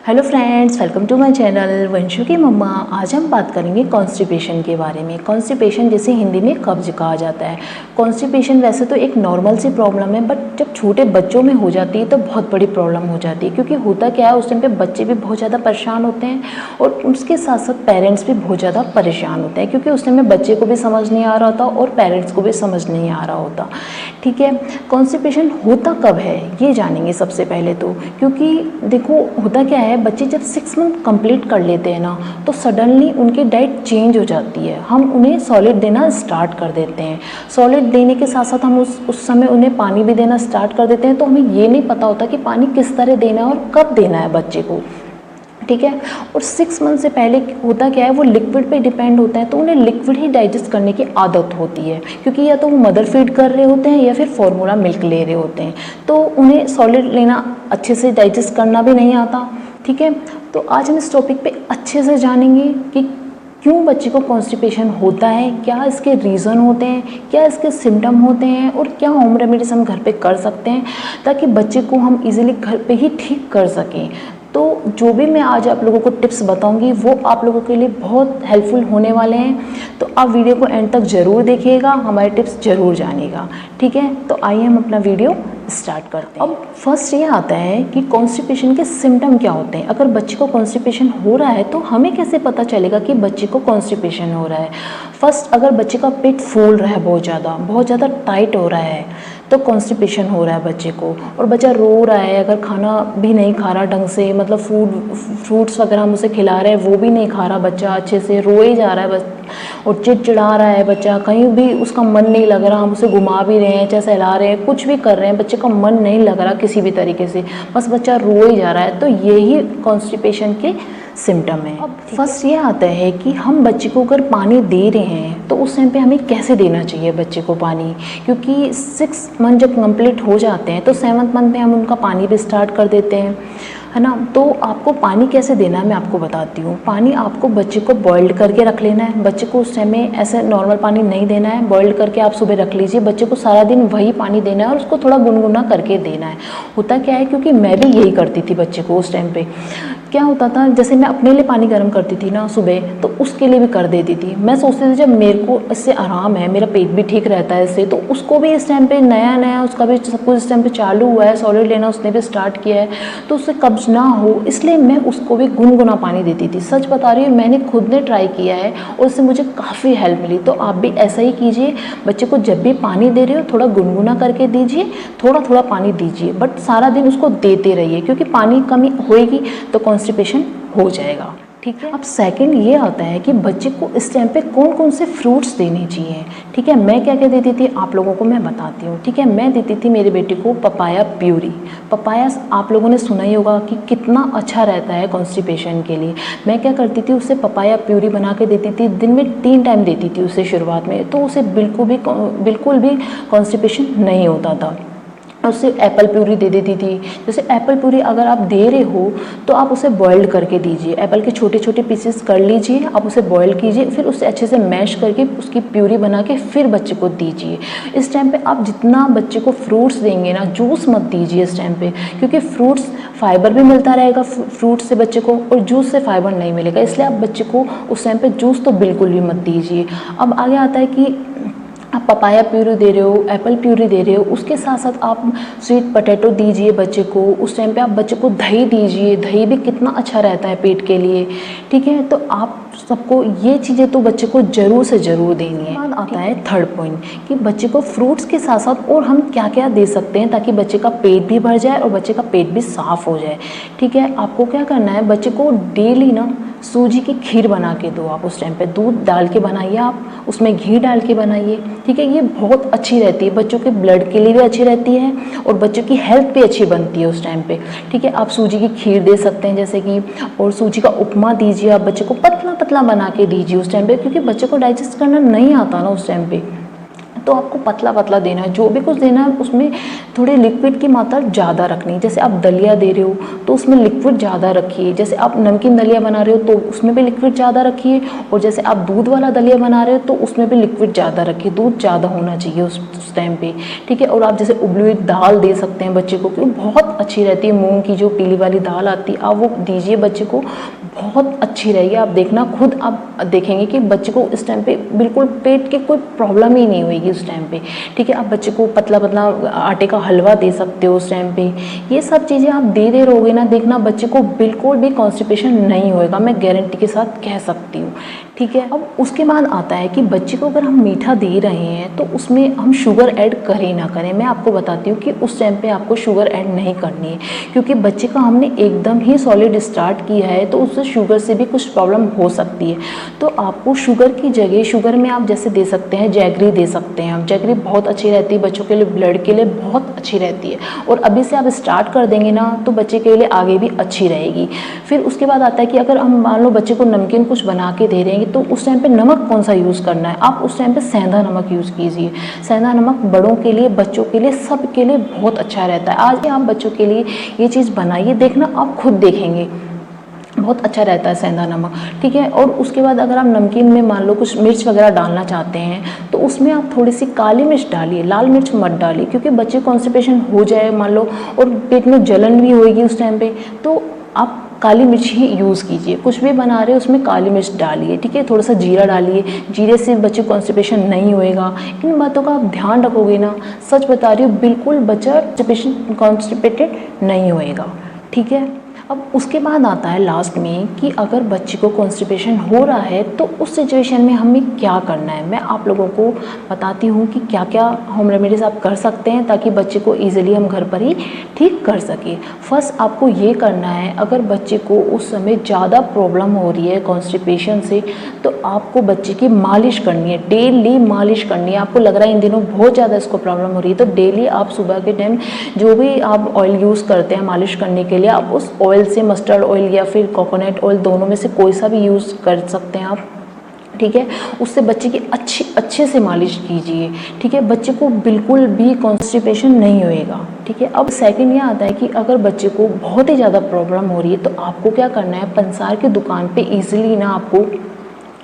Hello friends, welcome to my channel Vanshu की मम्मा। आज हम बात करेंगे कॉन्स्टिपेशन के बारे में। कॉन्स्टिपेशन जिसे हिंदी में कब्ज कहा जाता है। कॉन्स्टिपेशन वैसे तो एक नॉर्मल सी प्रॉब्लम है, बट जब छोटे बच्चों में हो जाती है तो बहुत बड़ी प्रॉब्लम हो जाती है। क्योंकि होता क्या है, उस टाइम पे बच्चे भी बहुत ज़्यादा परेशान होते हैं और उसके साथ साथ पेरेंट्स भी बहुत ज़्यादा परेशान होते हैं, क्योंकि उस टाइम में बच्चे को भी समझ नहीं आ रहा होता और पेरेंट्स को भी समझ नहीं आ रहा होता। ठीक है, कॉन्स्टिपेशन होता कब है ये जानेंगे सबसे पहले तो। क्योंकि देखो होता क्या है, बच्चे जब 6 मंथ कंप्लीट कर लेते हैं ना, तो सडनली उनकी डाइट चेंज हो जाती है। हम उन्हें सॉलिड देना स्टार्ट कर देते हैं। सॉलिड देने के साथ साथ हम उस समय उन्हें पानी भी देना स्टार्ट कर देते हैं। तो हमें ये नहीं पता होता कि पानी किस तरह देना है और कब देना है बच्चे को। ठीक है, और 6 मंथ से पहले होता क्या है, वो लिक्विड पे डिपेंड होता है, तो उन्हें लिक्विड ही डाइजेस्ट करने की आदत होती है। क्योंकि या तो वो मदर फीड कर रहे होते हैं या फिर फॉर्मूला मिल्क ले रहे होते हैं, तो उन्हें सॉलिड लेना अच्छे से डाइजेस्ट करना भी नहीं आता। ठीक है, तो आज हम इस टॉपिक पे अच्छे से जानेंगे कि क्यों बच्चे को कॉन्स्टिपेशन होता है, क्या इसके रीज़न होते हैं, क्या इसके सिम्टम होते हैं और क्या होम रेमेडीज हम घर पे कर सकते हैं ताकि बच्चे को हम इजीली घर पे ही ठीक कर सकें। तो जो भी मैं आज आप लोगों को टिप्स बताऊंगी वो आप लोगों के लिए बहुत हेल्पफुल होने वाले हैं। तो आप वीडियो को एंड तक ज़रूर देखिएगा, हमारे टिप्स ज़रूर जानिएगा। ठीक है, तो आइए हम अपना वीडियो स्टार्ट करते हैं। अब फर्स्ट ये आता है कि कॉन्स्टिपेशन के सिम्टम क्या होते हैं। अगर बच्चे को कॉन्स्टिपेशन हो रहा है तो हमें कैसे पता चलेगा कि बच्चे को कॉन्स्टिपेशन हो रहा है। फर्स्ट, अगर बच्चे का पेट फूल रहा है, बहुत ज़्यादा टाइट हो रहा है, तो कॉन्स्टिपेशन हो रहा है बच्चे को। और बच्चा रो रहा है, अगर खाना भी नहीं खा रहा ढंग से, मतलब फ्रूट्स वगैरह हम उसे खिला रहे हैं वो भी नहीं खा रहा बच्चा, अच्छे से रो ही जा रहा है बस, और चिड़चिड़ा रहा है बच्चा, कहीं भी उसका मन नहीं लग रहा, हम उसे घुमा भी रहे हैं, चाहे सहला रहे हैं, कुछ भी कर रहे हैं, बच्चे का मन नहीं लग रहा किसी भी तरीके से, बस बच्चा रो ही जा रहा है, तो यही कॉन्स्टिपेशन के सिम्टम है। अब फर्स्ट ये आता है कि हम बच्चे को अगर पानी दे रहे हैं तो उस टाइम पे हमें कैसे देना चाहिए बच्चे को पानी। क्योंकि 6 मंथ जब कंप्लीट हो जाते हैं तो 7th मंथ में हम उनका पानी भी स्टार्ट कर देते हैं, है ना। तो आपको पानी कैसे देना है मैं आपको बताती हूँ। पानी आपको बच्चे को बॉइल्ड करके रख लेना है। बच्चे को उस टाइम में ऐसे नॉर्मल पानी नहीं देना है, बॉइल्ड करके आप सुबह रख लीजिए। बच्चे को सारा दिन वही पानी देना है और उसको थोड़ा गुनगुना करके देना है। होता क्या है, क्योंकि मैं भी यही करती थी बच्चे को उस टाइम पे। क्या होता था, जैसे मैं अपने लिए पानी गर्म करती थी ना सुबह, तो उसके लिए भी कर देती थी। मैं सोचती थी जब मेरे को इससे आराम है, मेरा पेट भी ठीक रहता है इससे, तो उसको भी इस टाइम पे नया उसका भी सब कुछ इस टाइम पे चालू हुआ है, सॉलिड लेना उसने भी स्टार्ट किया है, तो उससे कब्ज ना हो इसलिए मैं उसको भी गुनगुना पानी देती थी। सच बता रही हूँ, मैंने खुद ने ट्राई किया है और उससे मुझे काफ़ी हेल्प मिली। तो आप भी ऐसा ही कीजिए, बच्चे को जब भी पानी दे रहे हो थोड़ा गुनगुना करके दीजिए, थोड़ा थोड़ा पानी दीजिए, बट सारा दिन उसको देते रहिए, क्योंकि पानी कमी होएगी तो कॉन्स्टिपेशन हो जाएगा। ठीक है, अब सेकंड ये आता है कि बच्चे को इस टाइम पे कौन कौन से फ्रूट्स देने चाहिए। ठीक है, मैं क्या क्या देती थी आप लोगों को मैं बताती हूँ। ठीक है, मैं देती थी मेरे बेटे को पपाया प्यूरी। पपाया आप लोगों ने सुना ही होगा कि कितना अच्छा रहता है कॉन्स्टिपेशन के लिए। मैं क्या करती थी, उसे पपाया प्यूरी बना के देती थी, दिन में 3 टाइम देती थी उसे शुरुआत में, तो उसे बिल्कुल भी कॉन्स्टिपेशन नहीं होता था। उससे एप्पल प्यूरी दे देती थी। जैसे एप्पल प्यूरी अगर आप दे रहे हो तो आप उसे बॉइल्ड करके दीजिए। एप्पल के छोटे छोटे पीसेस कर लीजिए, आप उसे बॉईल कीजिए, फिर उसे अच्छे से मैश करके उसकी प्यूरी बना के फिर बच्चे को दीजिए। इस टाइम पे आप जितना बच्चे को फ्रूट्स देंगे ना, जूस मत दीजिए इस टाइम पे, क्योंकि फ्रूट्स फाइबर भी मिलता रहेगा फ्रूट से बच्चे को, और जूस से फाइबर नहीं मिलेगा, इसलिए आप बच्चे को उस टाइम पे जूस तो बिल्कुल भी मत दीजिए। अब आगे आता है कि आप पपाया प्यूरी दे रहे हो, एप्पल प्यूरी दे रहे हो, उसके साथ साथ आप स्वीट पोटैटो दीजिए बच्चे को। उस टाइम पे आप बच्चे को दही दीजिए, दही भी कितना अच्छा रहता है पेट के लिए। ठीक है, तो आप सबको ये चीज़ें तो बच्चे को ज़रूर से ज़रूर देनी है। बाद आता है थर्ड पॉइंट कि बच्चे को फ्रूट्स के साथ साथ और हम क्या क्या दे सकते हैं ताकि बच्चे का पेट भी भर जाए और बच्चे का पेट भी साफ़ हो जाए। ठीक है, आपको क्या करना है, बच्चे को डेली ना सूजी की खीर बना के दो। आप उस टाइम पे दूध डाल के बनाइए, आप उसमें घी डाल के बनाइए। ठीक है, ये बहुत अच्छी रहती है, बच्चों के ब्लड के लिए भी अच्छी रहती है और बच्चों की हेल्थ भी अच्छी बनती है उस टाइम पे। ठीक है, आप सूजी की खीर दे सकते हैं जैसे कि, और सूजी का उपमा दीजिए। आप बच्चे को पतला पतला बना के दीजिए उस टाइम पे, क्योंकि बच्चे को डाइजेस्ट करना नहीं आता ना उस टाइम पे, तो आपको पतला पतला देना है। जो भी कुछ देना है उसमें थोड़ी लिक्विड की मात्रा ज़्यादा रखनी है। जैसे आप दलिया दे रहे हो तो उसमें लिक्विड ज़्यादा रखिए। जैसे आप नमकीन दलिया बना रहे हो तो उसमें भी लिक्विड ज़्यादा रखिए, और जैसे आप दूध वाला दलिया बना रहे हो तो उसमें भी लिक्विड ज़्यादा रखिए, दूध ज़्यादा होना चाहिए उस टाइम पे, ठीक है। और आप जैसे उबली हुई दाल दे सकते हैं बच्चे को, क्योंकि बहुत अच्छी रहती है, मूंग की जो पीली वाली दाल आती है, आप वो दीजिए बच्चे को, बहुत अच्छी रहेगी। आप देखना खुद, आप देखेंगे कि बच्चे को इस टाइम पे बिल्कुल पेट की कोई प्रॉब्लम ही नहीं होगी उस टाइम पे, ठीक है। आप बच्चे को पतला पतला आटे का हलवा दे सकते हो उस टाइम पे। ये सब चीज़ें आप दे रहोगे ना, देखना बच्चे को बिल्कुल भी कॉन्स्टिपेशन नहीं होएगा, मैं गारंटी के साथ कह सकती हूँ, ठीक है। अब उसके बाद आता है कि बच्चे को अगर हम मीठा दे रहे हैं तो उसमें हम शुगर ऐड करें ना करें। मैं आपको बताती हूँ कि उस टाइम पे आपको शुगर ऐड नहीं करनी है, क्योंकि बच्चे का हमने एकदम ही सॉलिड स्टार्ट किया है तो उससे शुगर से भी कुछ प्रॉब्लम हो सकती है। तो आपको शुगर की जगह, शुगर में आप जैसे दे सकते हैं जैगरी दे सकते हैं। हम जैगरी बहुत अच्छी रहती है बच्चों के लिए, ब्लड के लिए बहुत अच्छी रहती है, और अभी से आप स्टार्ट कर देंगे ना तो बच्चे के लिए आगे भी अच्छी रहेगी। फिर उसके बाद आता है कि अगर हम मान लो बच्चे को नमकीन कुछ बना के दे रहे हैं तो उस टाइम पे नमक कौन सा यूज़ करना है, आप उस टाइम पे सेंधा नमक यूज़ कीजिए। सेंधा नमक बड़ों के लिए, बच्चों के लिए, सब के लिए बहुत अच्छा रहता है। आज आप बच्चों के लिए ये चीज़ बनाइए, देखना आप खुद देखेंगे बहुत अच्छा रहता है सेंधा नमक, ठीक है। और उसके बाद अगर आप नमकीन में मान लो कुछ मिर्च वगैरह डालना चाहते हैं तो उसमें आप थोड़ी सी काली मिर्च डालिए, लाल मिर्च मत डालिए, क्योंकि बच्चे कॉन्स्टिपेशन हो जाए मान लो और पेट में जलन भी होएगी उस टाइम पे, तो आप काली मिर्च ही यूज़ कीजिए। कुछ भी बना रहे हो उसमें काली मिर्च डालिए, ठीक है। थोड़ा सा जीरा डालिए, जीरे से बच्चे कॉन्स्टिपेशन नहीं होएगा। इन बातों का आप ध्यान रखोगे ना, सच बता रही हूँ, बिल्कुल बच्चा कॉन्स्टिपेटेड नहीं होएगा, ठीक है। अब उसके बाद आता है लास्ट में कि अगर बच्चे को कॉन्स्टिपेशन हो रहा है तो उस सिचुएशन में हमें क्या करना है। मैं आप लोगों को बताती हूँ कि क्या क्या होम रेमेडीज़ आप कर सकते हैं ताकि बच्चे को ईजिली हम घर पर ही ठीक कर सकें। फर्स्ट आपको ये करना है, अगर बच्चे को उस समय ज़्यादा प्रॉब्लम हो रही है कॉन्स्टिपेशन से तो आपको बच्चे की मालिश करनी है, डेली मालिश करनी है। आपको लग रहा है इन दिनों बहुत ज़्यादा इसको प्रॉब्लम हो रही है तो डेली आप सुबह के टाइम जो भी आप ऑयल यूज़ करते हैं मालिश करने के लिए, आप उस ऑयल से, मस्टर्ड ऑयल या फिर कोकोनट ऑयल, दोनों में से कोई सा भी यूज़ कर सकते हैं आप, ठीक है। उससे बच्चे की अच्छे से मालिश कीजिए, ठीक है। बच्चे को बिल्कुल भी कॉन्स्टिपेशन नहीं होएगा, ठीक है। अब सेकंड ये आता है कि अगर बच्चे को बहुत ही ज़्यादा प्रॉब्लम हो रही है तो आपको क्या करना है, पंसार की दुकान पे इजीली ना आपको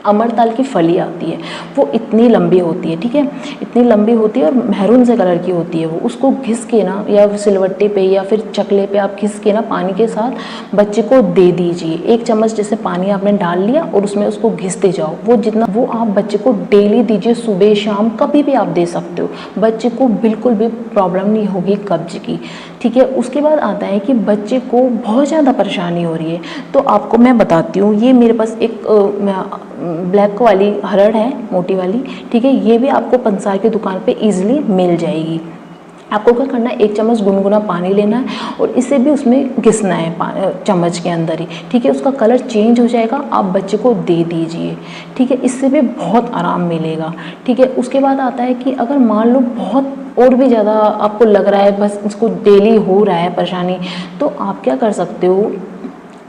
अमरताल की फली आती है, वो इतनी लंबी होती है, ठीक है, इतनी लंबी होती है और मैरून से कलर की होती है वो। उसको घिस के ना या सिलवट्टे पे या फिर चकले पे आप घिस के ना पानी के साथ बच्चे को दे दीजिए। 1 चम्मच जैसे पानी आपने डाल लिया और उसमें उसको घिसते जाओ, वो जितना वो आप बच्चे को डेली दीजिए, सुबह शाम कभी भी आप दे सकते हो। बच्चे को बिल्कुल भी प्रॉब्लम नहीं होगी कब्ज की, ठीक है। उसके बाद आता है कि बच्चे को बहुत ज़्यादा परेशानी हो रही है तो आपको मैं बताती हूँ, ये मेरे पास एक ब्लैक वाली हरड़ है, मोटी वाली, ठीक है। ये भी आपको पंसार की दुकान पे इजीली मिल जाएगी। आपको क्या करना है, 1 चम्मच गुनगुना पानी लेना है और इसे भी उसमें घिसना है चम्मच के अंदर ही, ठीक है। उसका कलर चेंज हो जाएगा, आप बच्चे को दे दीजिए, ठीक है। इससे भी बहुत आराम मिलेगा, ठीक है। उसके बाद आता है कि अगर मान लो बहुत और भी ज़्यादा आपको लग रहा है बस इसको डेली हो रहा है परेशानी, तो आप क्या कर सकते हो,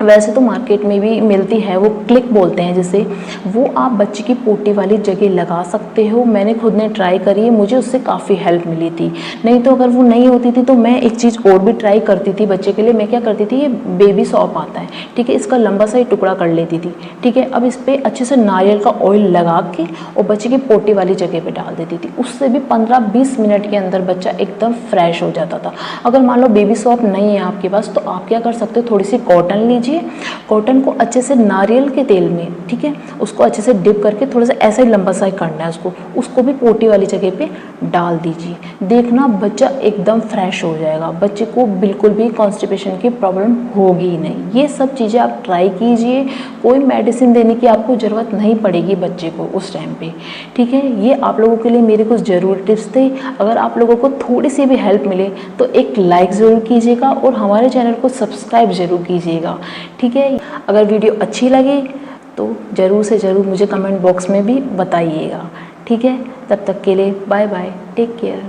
वैसे तो मार्केट में भी मिलती है, वो क्लिक बोलते हैं जिसे, वो आप बच्चे की पोटी वाली जगह लगा सकते हो। मैंने खुद ने ट्राई करी है, मुझे उससे काफ़ी हेल्प मिली थी। नहीं तो अगर वो नहीं होती थी तो मैं एक चीज़ और भी ट्राई करती थी बच्चे के लिए। मैं क्या करती थी, ये बेबी सॉप आता है, ठीक है, इसका लंबा सा ही टुकड़ा कर लेती थी, ठीक है। अब इस पर अच्छे से नारियल का ऑयल लगा के और बच्चे की पोटी वाली जगह पर डाल देती थी। उससे भी 15-20 मिनट के अंदर बच्चा एकदम फ्रेश हो जाता था। अगर मान लो बेबी सॉप नहीं है आपके पास तो आप क्या कर सकते हो, थोड़ी सी कॉटन लीजिए, कॉटन को अच्छे से नारियल के तेल में, ठीक है, उसको अच्छे से डिप करके थोड़ा सा ऐसा ही लंबा सा ही करना है उसको भी पोटी वाली जगह पे डाल दीजिए। देखना बच्चा एकदम फ्रेश हो जाएगा, बच्चे को बिल्कुल भी कॉन्स्टिपेशन की प्रॉब्लम होगी ही नहीं। ये सब चीज़ें आप ट्राई कीजिए, कोई मेडिसिन देने की आपको ज़रूरत नहीं पड़ेगी बच्चे को उस टाइम पे, ठीक है। ये आप लोगों के लिए मेरे कुछ ज़रूरी टिप्स थे। अगर आप लोगों को थोड़ी सी भी हेल्प मिले तो एक लाइक ज़रूर कीजिएगा और हमारे चैनल को सब्सक्राइब ज़रूर कीजिएगा, ठीक है। अगर वीडियो अच्छी लगे तो ज़रूर से ज़रूर मुझे कमेंट बॉक्स में भी बताइएगा, ठीक है। तब तक के लिए बाय बाय, टेक केयर।